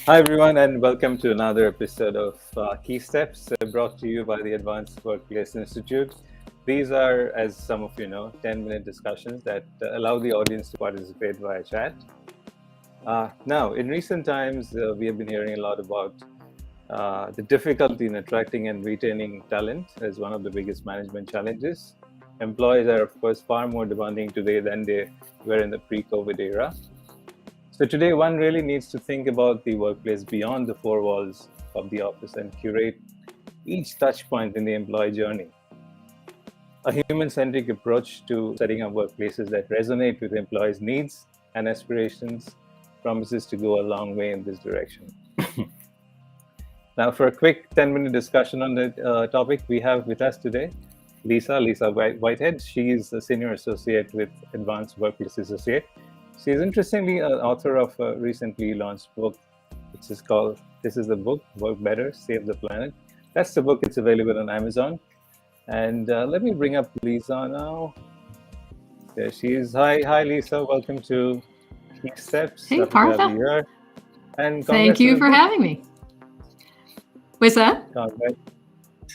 Hi, everyone, and welcome to another episode of Key Steps brought to you by the Advanced Workplace Institute. These are, as some of you know, 10-minute discussions that allow the audience to participate via chat. Now, in recent times, we have been hearing a lot about the difficulty in attracting and retaining talent as one of the biggest management challenges. Employees are, of course, far more demanding today than they were in the pre-COVID era. So today, one really needs to think about the workplace beyond the four walls of the office and curate each touch point in the employee journey. A human-centric approach to setting up workplaces that resonate with employees' needs and aspirations promises to go a long way in this direction. Now, for a quick 10-minute discussion on the topic, we have with us today Lisa Whitehead. She is a senior associate with Advanced Workplace Associate. She is interestingly an author of a recently launched book, which is called This is the Book, Work Better, Save the Planet. That's the book. It's available on Amazon. And let me bring up Lisa now. There she is. Hi, Lisa. Welcome to Key Steps. Hey, Partha. Here. And thank you for having me. What's that?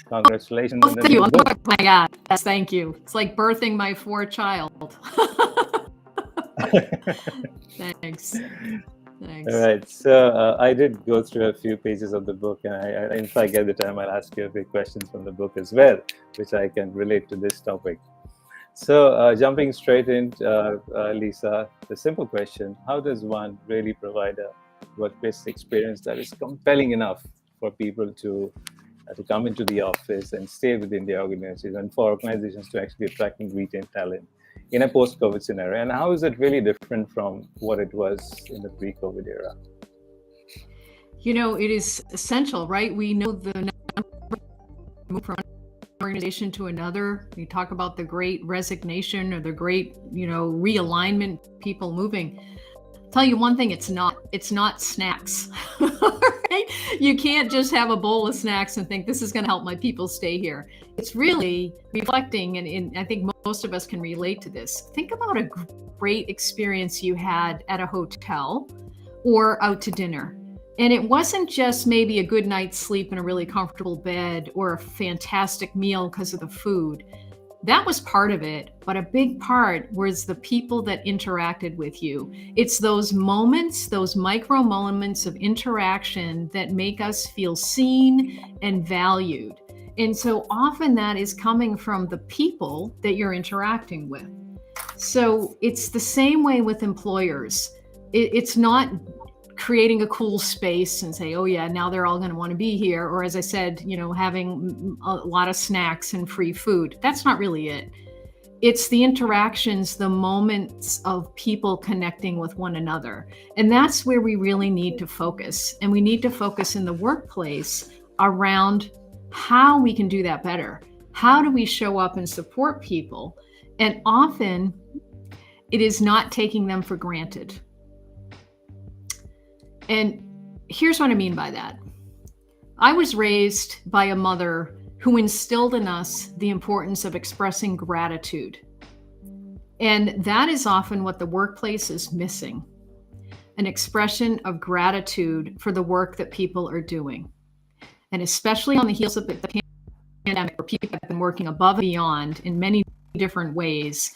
Congratulations on the book. book. Oh my God. Yes, thank you. It's like birthing my fourth child. Thanks. All right. So I did go through a few pages of the book, and if I get the time, I'll ask you a few questions from the book as well, which I can relate to this topic. So jumping straight in, Lisa, the simple question: how does one really provide a workplace experience that is compelling enough for people to come into the office and stay within the organization, and for organizations to actually attract and retain talent in a post-COVID scenario? And how is it really different from what it was in the pre-COVID era? You know, it is essential, right? We know the move from one organization to another. We talk about the great resignation or the great, realignment, people moving. I'll tell you one thing, it's not snacks. Right? You can't just have a bowl of snacks and think this is going to help my people stay here. It's really reflecting, and I think most of us can relate to this. Think about a great experience you had at a hotel or out to dinner. And it wasn't just maybe a good night's sleep in a really comfortable bed or a fantastic meal because of the food. That was part of it, but a big part was the people that interacted with you. It's those moments, those micro moments of interaction that make us feel seen and valued. And so often that is coming from the people that you're interacting with. So it's the same way with employers. It's not creating a cool space and say, oh yeah, now they're all going to want to be here. Or as I said, having a lot of snacks and free food. That's not really it. It's the interactions, the moments of people connecting with one another. And that's where we really need to focus. And we need to focus in the workplace around how we can do that better. How do we show up and support people? And often it is not taking them for granted. And here's what I mean by that. I was raised by a mother who instilled in us the importance of expressing gratitude. And that is often what the workplace is missing, an expression of gratitude for the work that people are doing. And especially on the heels of the pandemic, where people have been working above and beyond in many different ways,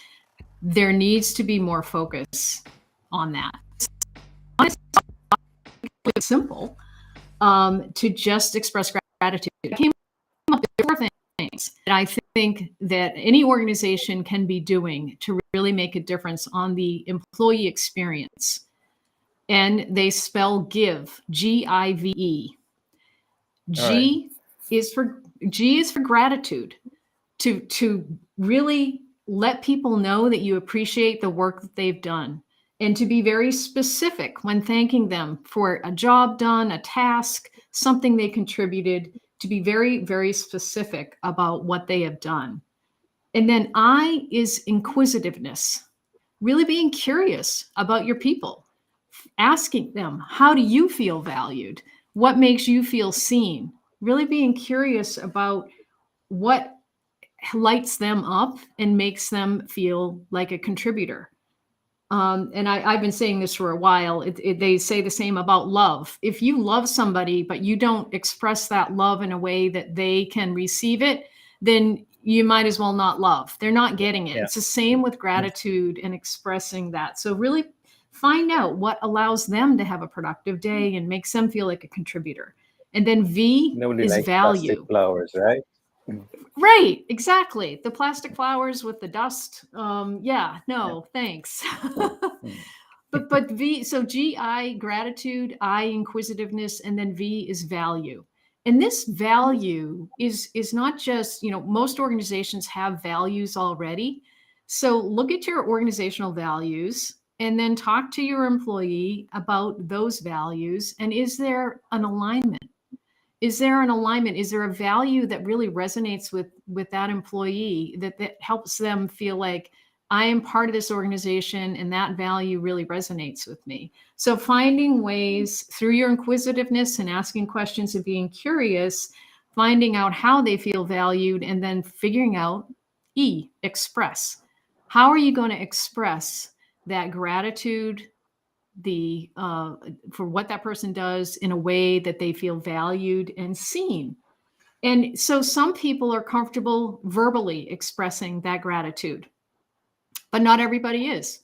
there needs to be more focus on that. It's simple to just express gratitude. I came up with 4 things that I think that any organization can be doing to really make a difference on the employee experience. And they spell GIVE, G-I-V-E. G is for gratitude, to really let people know that you appreciate the work that they've done. And to be very specific when thanking them for a job done, a task, something they contributed, to be very, very specific about what they have done. And then I is inquisitiveness, really being curious about your people, asking them, how do you feel valued? What makes you feel seen? Really being curious about what lights them up and makes them feel like a contributor. and I've been saying this for a while. They say the same about love. If you love somebody, but you don't express that love in a way that they can receive it, then you might as well not love. They're not getting it. Yeah. It's the same with gratitude and expressing that. So really find out what allows them to have a productive day and makes them feel like a contributor. And then V Nobody is likes plastic value. flowers, right? Right, exactly. The plastic flowers with the dust. Yeah, no, thanks. Mm. But V, so GI, gratitude, I, inquisitiveness, and then V is value. And this value is not just, most organizations have values already. So look at your organizational values and then talk to your employee about those values. And is there an alignment? Is there an alignment? Is there a value that really resonates with that employee that helps them feel like I am part of this organization and that value really resonates with me? So finding ways through your inquisitiveness and asking questions and being curious, finding out how they feel valued, and then figuring out E, express. How are you going to express that gratitude, the for what that person does in a way that they feel valued and seen? And so some people are comfortable verbally expressing that gratitude, but not everybody is.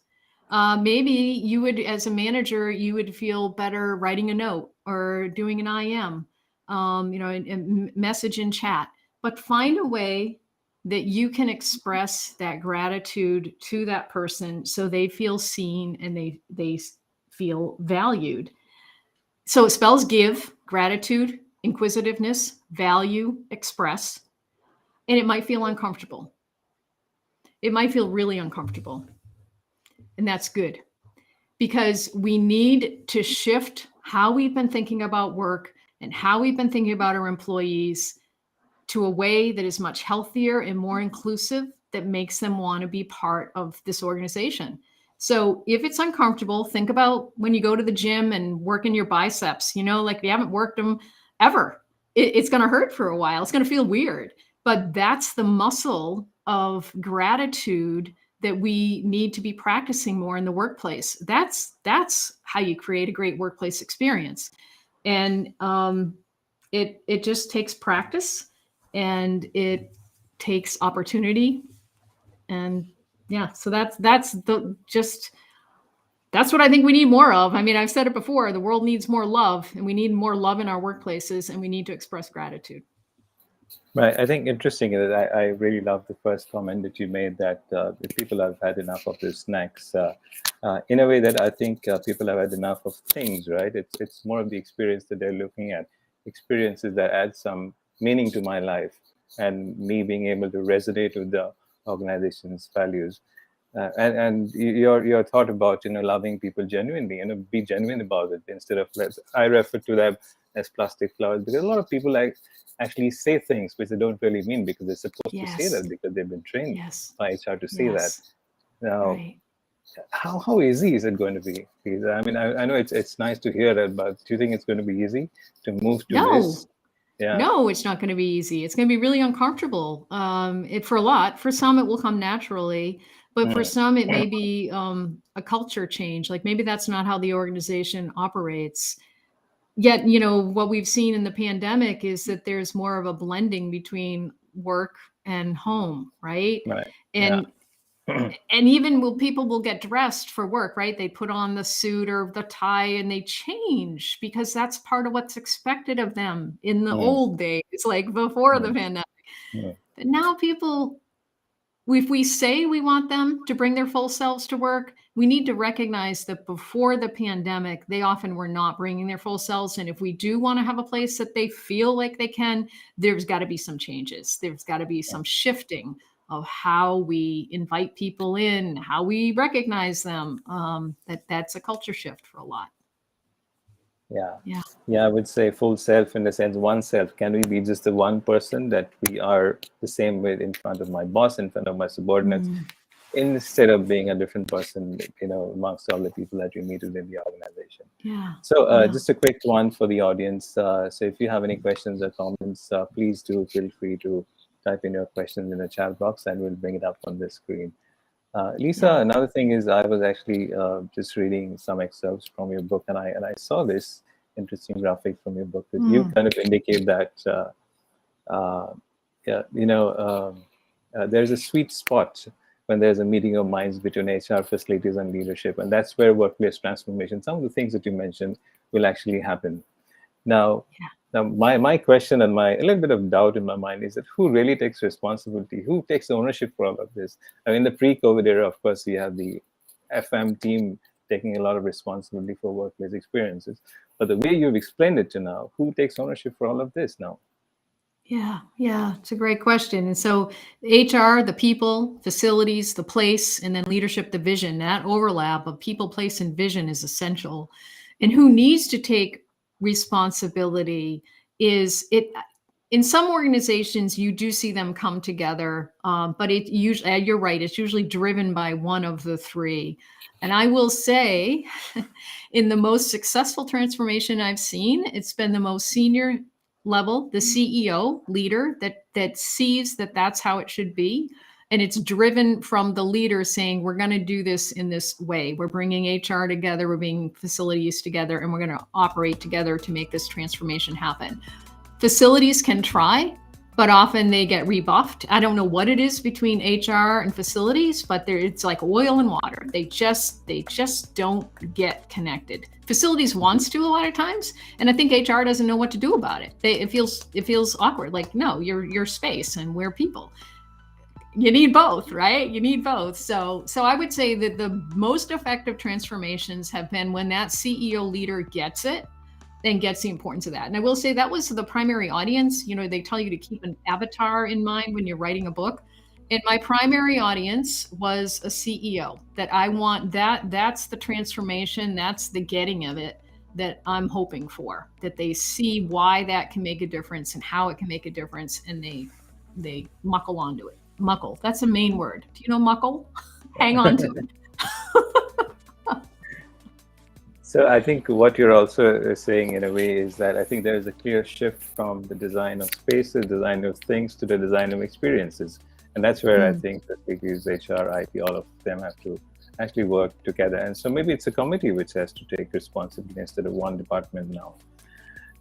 Maybe you would, as a manager, you would feel better writing a note or doing an IM, and message in chat. But find a way that you can express that gratitude to that person so they feel seen and they feel valued. So it spells give, gratitude, inquisitiveness, value, express, and it might feel uncomfortable. It might feel really uncomfortable. And that's good because we need to shift how we've been thinking about work and how we've been thinking about our employees to a way that is much healthier and more inclusive, that makes them want to be part of this organization. So if it's uncomfortable, think about when you go to the gym and working your biceps, like if you haven't worked them ever, it's going to hurt for a while. It's going to feel weird, but that's the muscle of gratitude that we need to be practicing more in the workplace. That's how you create a great workplace experience. And it just takes practice and it takes opportunity. And yeah, so that's what I think we need more of. I mean, I've said it before, the world needs more love, and we need more love in our workplaces, and we need to express gratitude. Right. I think interesting is that I really love the first comment that you made that if people have had enough of the snacks, in a way that I think people have had enough of things, right? It's more of the experience that they're looking at, experiences that add some meaning to my life and me being able to resonate with the organization's values. And your thought about loving people genuinely, be genuine about it instead of I refer to them as plastic flowers because a lot of people actually say things which they don't really mean because they're supposed to say that because they've been trained by HR to say that. Now, Right. how easy is it going to be? Because, I mean, I know it's nice to hear that, but do you think it's going to be easy to move to this? Yeah. No, it's not going to be easy. It's going to be really uncomfortable. For some, it will come naturally, but for some, it may be a culture change. Like maybe that's not how the organization operates. Yet, what we've seen in the pandemic is that there's more of a blending between work and home, right? Right. And and even people will get dressed for work, right? They put on the suit or the tie and they change because that's part of what's expected of them in the old days, like before the pandemic. But now people, if we say we want them to bring their full selves to work, we need to recognize that before the pandemic, they often were not bringing their full selves. And if we do want to have a place that they feel like they can, there's got to be some changes. There's got to be some shifting of how we invite people in, how we recognize them. That's a culture shift for a lot. Yeah, I would say full self in the sense one self. Can we be just the one person that we are the same with in front of my boss, in front of my subordinates, instead of being a different person, amongst all the people that you meet within the organization. So just a quick one for the audience. So if you have any questions or comments, please do feel free to type in your questions in the chat box and we'll bring it up on the screen. Lisa, Yeah. another thing is I was actually just reading some excerpts from your book, and I saw this interesting graphic from your book that you Mm. kind of indicate that yeah, there's a sweet spot when there's a meeting of minds between HR, facilities, and leadership, and that's where workplace transformation, some of the things that you mentioned, will actually happen. Now, Yeah. my question and my a little bit of doubt in my mind is that who really takes responsibility? Who takes ownership for all of this? I mean, in the pre-COVID era, of course, you have the FM team taking a lot of responsibility for workplace experiences. But the way you've explained it to now, who takes ownership for all of this now? Yeah, it's a great question. And so HR, the people, facilities, the place, and then leadership, the vision, that overlap of people, place, and vision is essential. And who needs to take responsibility is it. In some organizations, you do see them come together, but it usually, you're right, it's usually driven by one of the three. And I will say, in the most successful transformation I've seen, it's been the most senior level, the CEO leader that sees that that's how it should be, and it's driven from the leader saying we're going to do this in this way. We're bringing HR together, we're bringing facilities together, and we're going to operate together to make this transformation happen. Facilities can try, but often they get rebuffed. I don't know what it is between HR and facilities, but it's like oil and water. They just don't get connected. Facilities wants to a lot of times, and I think HR doesn't know what to do about it. It feels awkward. Like, no, you're space and we're people. You need both, right? You need both. So I would say that the most effective transformations have been when that CEO leader gets it and gets the importance of that. And I will say that was the primary audience. You know, they tell you to keep an avatar in mind when you're writing a book. And my primary audience was a CEO that I want that's the transformation, that's the getting of it that I'm hoping for, that they see why that can make a difference and how it can make a difference. And they muckle onto it. Muckle. That's a main word. Do you know muckle? Hang on to it. So I think what you're also saying in a way is that I think there is a clear shift from the design of spaces, design of things, to the design of experiences. And that's where I think that facilities, HR, IT, all of them have to actually work together. And so maybe it's a committee which has to take responsibility instead of one department now.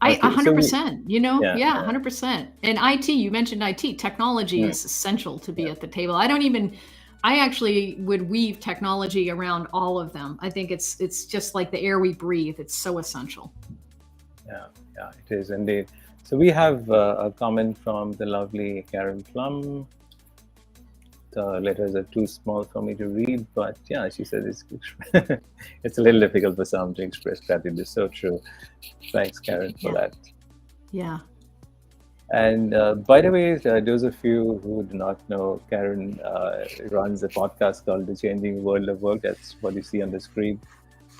I Okay, so 100%, yeah. 100%. And IT, you mentioned IT, technology is essential to be at the table. I actually would weave technology around all of them. I think it's just like the air we breathe. It's so essential. Yeah, it is indeed. So we have a comment from the lovely Karen Plum. The letters are too small for me to read, but yeah, she says it's a little difficult for some to express gratitude. It's so true. Thanks, Karen, for that. Yeah. And by the way, those of you who do not know, Karen runs a podcast called The Changing World of Work. That's what you see on the screen.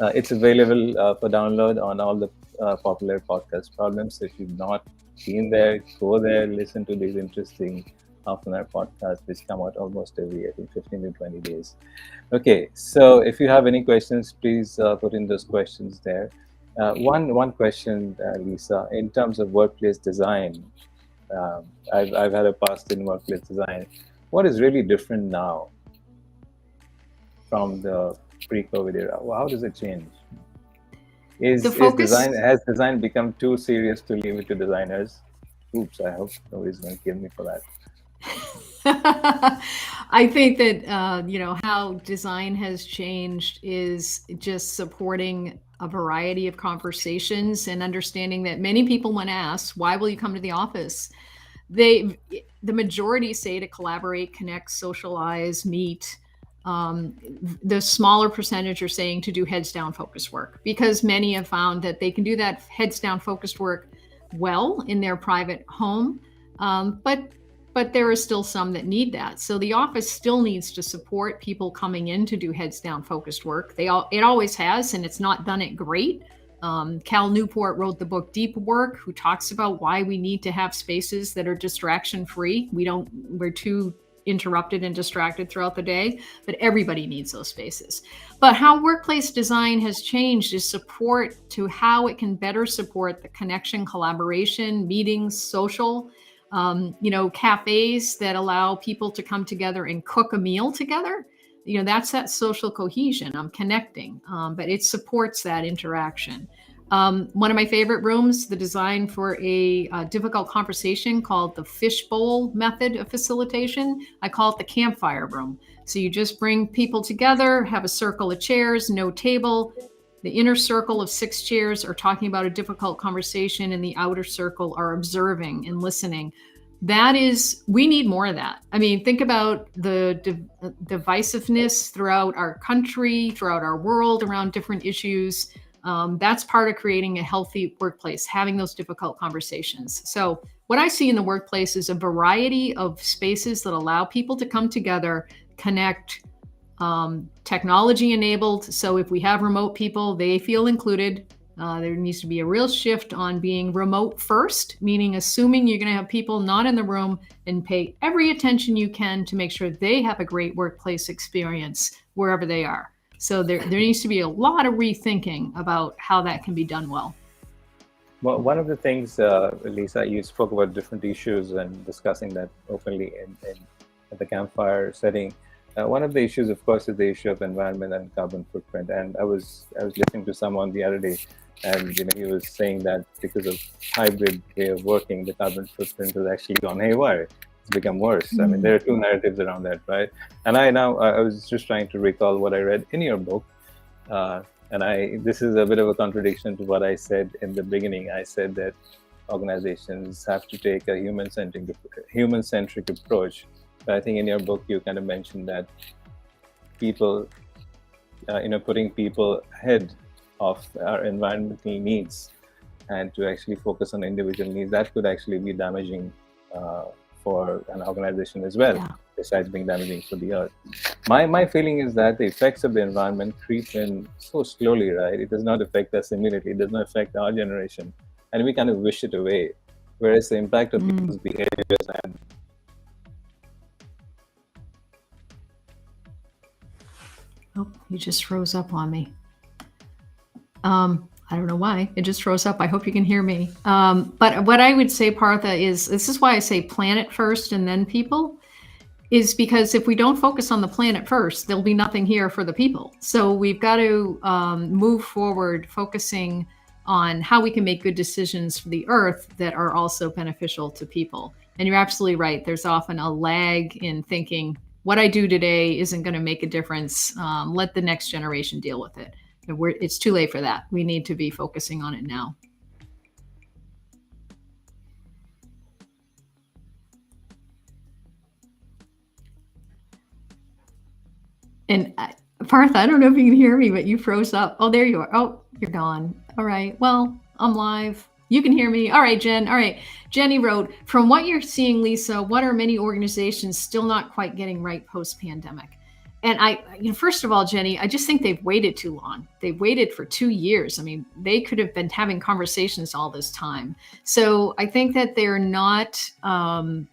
It's available for download on all the popular podcast platforms. So if you've not been there, go there, listen to these interesting half-an-hour podcasts, which come out almost every, I think, 15 to 20 days. Okay, so if you have any questions, please put in those questions there. One question, Lisa, in terms of workplace design, I've had a past in workplace design. What is really different now from the pre-COVID era? How does it change? Has design become too serious to leave it to designers? Oops, I hope nobody's going to kill me for that. I think that how design has changed is just supporting a variety of conversations and understanding that many people, when asked, why will you come to the office? The majority say to collaborate, connect, socialize, meet. The smaller percentage are saying to do heads down focused work, because many have found that they can do that heads down focused work well in their private home. But there are still some that need that. So the office still needs to support people coming in to do heads down focused work. It always has, and it's not done it great. Cal Newport wrote the book Deep Work, who talks about why we need to have spaces that are distraction free. We're too interrupted and distracted throughout the day, but everybody needs those spaces. But how workplace design has changed is support to how it can better support the connection, collaboration, meetings, social, cafes that allow people to come together and cook a meal together. that's that social cohesion. I'm connecting, but it supports that interaction. One of my favorite rooms, the design for a difficult conversation called the Fishbowl method of facilitation. I call it the campfire room. So you just bring people together, have a circle of chairs, no table. The inner circle of 6 chairs are talking about a difficult conversation, and the outer circle are observing and listening. We need more of that. I mean, think about the divisiveness throughout our country, throughout our world around different issues. That's part of creating a healthy workplace, having those difficult conversations. So what I see in the workplace is a variety of spaces that allow people to come together, connect, technology enabled. So if we have remote people, they feel included. There needs to be a real shift on being remote first, meaning assuming you're going to have people not in the room, and pay every attention you can to make sure they have a great workplace experience wherever they are. So there needs to be a lot of rethinking about how that can be done well. Well, one of the things, Lisa, you spoke about different issues and discussing that openly in the campfire setting. One of the issues, of course, is the issue of environment and carbon footprint. And I was listening to someone the other day, and he was saying that because of hybrid way of working, the carbon footprint has actually gone haywire. It's become worse. I mean, there are two narratives around that, right? And I was just trying to recall what I read in your book, and this is a bit of a contradiction to what I said in the beginning. I said that organizations have to take a human-centric approach. But I think in your book you kind of mentioned that people, putting people ahead of our environmental needs and to actually focus on individual needs, that could actually be damaging for an organization as well, besides being damaging for the earth. My feeling is that the effects of the environment creep in so slowly, right? It does not affect us immediately. It does not affect our generation, and we kind of wish it away. Whereas the impact of people's behaviors and Oh, you just froze up on me. I don't know why. It just froze up. I hope you can hear me. But what I would say, Partha, is this is why I say planet first and then people, is because if we don't focus on the planet first, there'll be nothing here for the people. So we've got to move forward focusing on how we can make good decisions for the earth that are also beneficial to people. And you're absolutely right. There's often a lag in thinking, what I do today isn't going to make a difference. Let the next generation deal with it. It's too late for that. We need to be focusing on it now. And Partha, I don't know if you can hear me, but you froze up. Oh, there you are. Oh, you're gone. All right. Well, I'm live. You can hear me. All right, Jen. All right. Jenny wrote, from what you're seeing, Lisa, what are many organizations still not quite getting right post-pandemic? And first of all, Jenny, I just think they've waited too long. They've waited for 2 years. I mean, they could have been having conversations all this time. So I think that they're not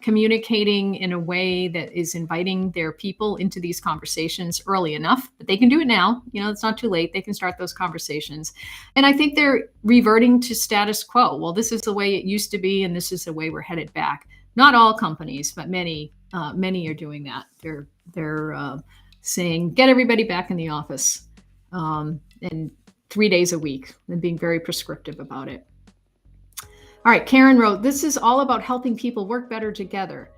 communicating in a way that is inviting their people into these conversations early enough, but they can do it now. It's not too late. They can start those conversations. And I think they're reverting to status quo. Well, this is the way it used to be, and this is the way we're headed back. Not all companies, but many are doing that. They're saying, get everybody back in the office, and 3 days a week, and being very prescriptive about it. All right, Karen wrote, this is all about helping people work better together.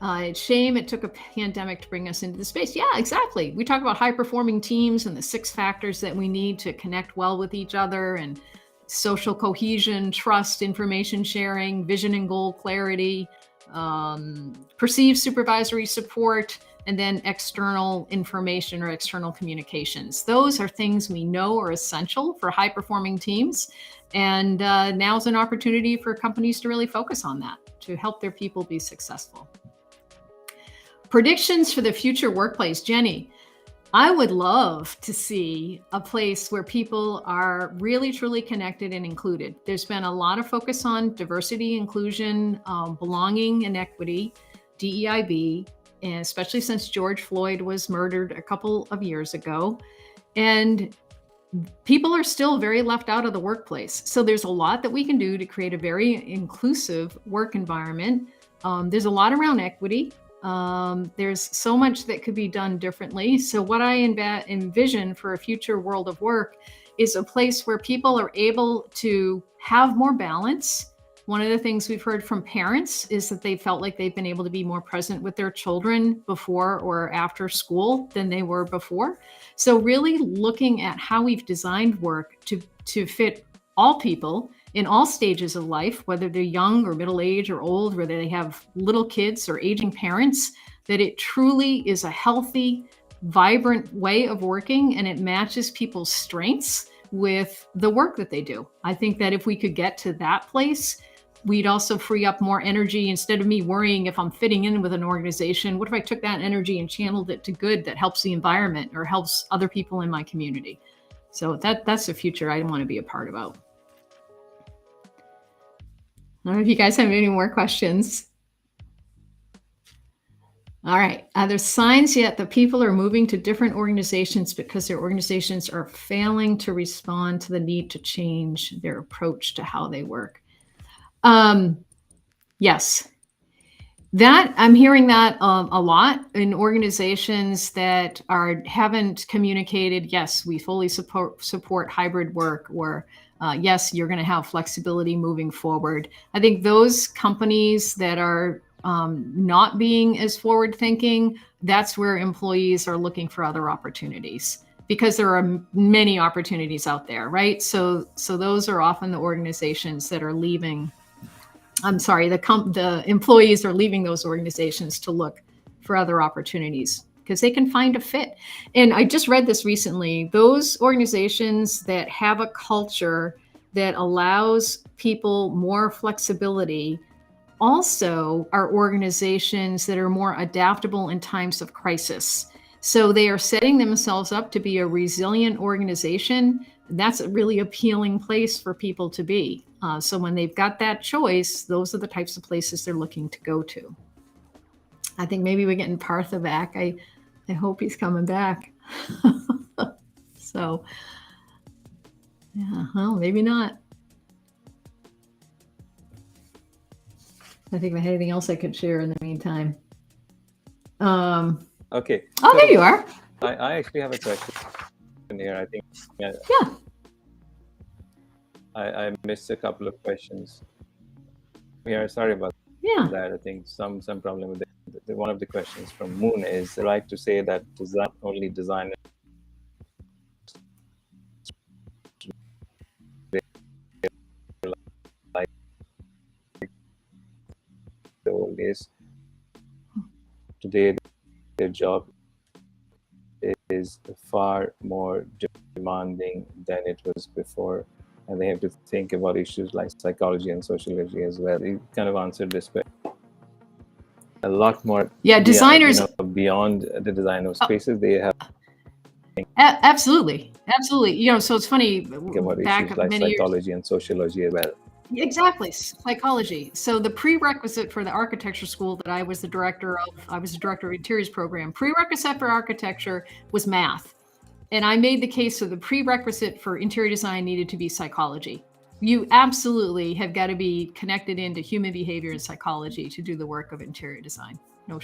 It's a shame it took a pandemic to bring us into the space. Yeah, exactly. We talk about high-performing teams and the 6 factors that we need to connect well with each other, and social cohesion, trust, information sharing, vision and goal clarity, perceived supervisory support, and then external information or external communications. Those are things we know are essential for high-performing teams. And now's an opportunity for companies to really focus on that, to help their people be successful. Predictions for the future workplace. Jenny, I would love to see a place where people are really, truly connected and included. There's been a lot of focus on diversity, inclusion, belonging, and equity, DEIB, and especially since George Floyd was murdered a couple of years ago. And people are still very left out of the workplace. So there's a lot that we can do to create a very inclusive work environment. There's a lot around equity. There's so much that could be done differently. So what I envision for a future world of work is a place where people are able to have more balance. One of the things we've heard from parents is that they felt like they've been able to be more present with their children before or after school than they were before. So really looking at how we've designed work to fit all people in all stages of life, whether they're young or middle age or old, whether they have little kids or aging parents, that it truly is a healthy, vibrant way of working, and it matches people's strengths with the work that they do. I think that if we could get to that place, we'd also free up more energy. Instead of me worrying if I'm fitting in with an organization, what if I took that energy and channeled it to good that helps the environment or helps other people in my community? So that's the future I want to be a part about. I don't know if you guys have any more questions. All right. Are there signs yet that people are moving to different organizations because their organizations are failing to respond to the need to change their approach to how they work? Yes. That I'm hearing that a lot in organizations that haven't communicated, yes, we fully support hybrid work, or yes, you're going to have flexibility moving forward. I think those companies that are not being as forward thinking, that's where employees are looking for other opportunities, because there are many opportunities out there, right? So those are often the organizations that are leaving. I'm sorry, the employees are leaving those organizations to look for other opportunities because they can find a fit. And I just read this recently. Those organizations that have a culture that allows people more flexibility also are organizations that are more adaptable in times of crisis. So they are setting themselves up to be a resilient organization. That's a really appealing place for people to be. So when they've got that choice, those are the types of places they're looking to go to. I think maybe we're getting Partha back. I hope he's coming back. So, yeah, well, maybe not. I think if I had anything else I could share in the meantime. Okay. Oh, so there you are. I actually have a question here. I think. Yeah. I missed a couple of questions. Yeah, sorry about that. I think some problem with it. One of the questions from Moon is right to say that only designers like the old days. Today, their job is far more demanding than it was before, and they have to think about issues like psychology and sociology as well. You kind of answered this question. A lot more. Yeah, designers beyond the design of spaces, they have. Absolutely. So it's funny. Back like many psychology and sociology as well. Exactly, psychology. So the prerequisite for the architecture school that I was the director of interiors program. Prerequisite for architecture was math, and I made the case so the prerequisite for interior design needed to be psychology. You absolutely have got to be connected into human behavior and psychology to do the work of interior design. No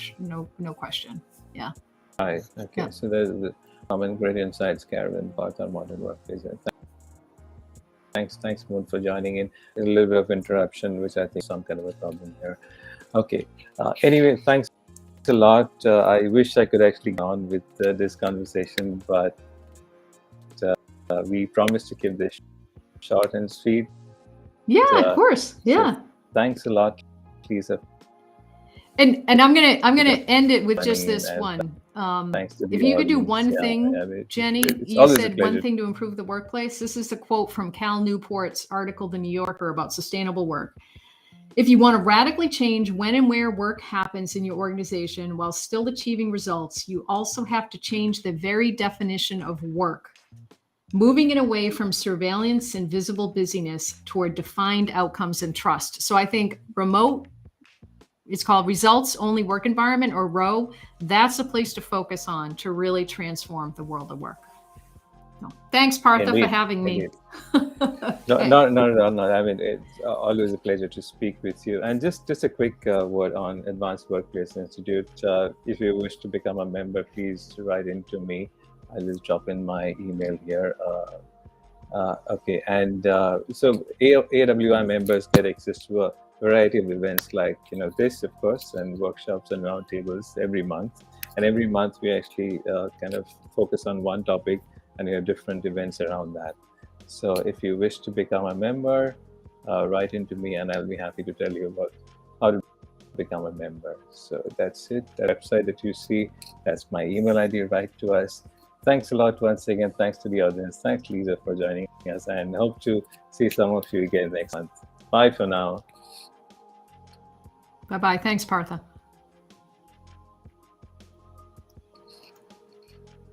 question. Yeah. Right. Okay. Yeah. So there's the common great insights, Karen, about our modern workplace. Thanks, Moon, for joining in. There's a little bit of interruption, which I think is some kind of a problem here. Okay. Anyway, thanks a lot. I wish I could actually go on with this conversation, but we promised to keep this short and sweet. Yeah, of course. Yeah. So thanks a lot, Lisa. And I'm gonna end it with just this one. If you could do one thing, Jenny, you said one thing to improve the workplace. This is a quote from Cal Newport's article, The New Yorker, about sustainable work. If you want to radically change when and where work happens in your organization while still achieving results, you also have to change the very definition of work, moving it away from surveillance and visible busyness toward defined outcomes and trust. So I think remote, it's called results only work environment, or ROW. That's a place to focus on to really transform the world of work. Thanks, Partha, for Indeed, having me. indeed. No. I mean, it's always a pleasure to speak with you. And just a quick word on Advanced Workplace Institute. If you wish to become a member, please write into me. I'll just drop in my email here. Okay, and so AWI members get access to a variety of events like this, of course, and workshops and roundtables every month. And every month we actually kind of focus on one topic, and we have different events around that. So if you wish to become a member, write into me, and I'll be happy to tell you about how to become a member. So that's it. The website that you see, that's my email ID. Write to us. Thanks a lot once again. Thanks to the audience. Thanks, Lisa, for joining us, and hope to see some of you again next month. Bye for now. Bye-bye. Thanks, Partha.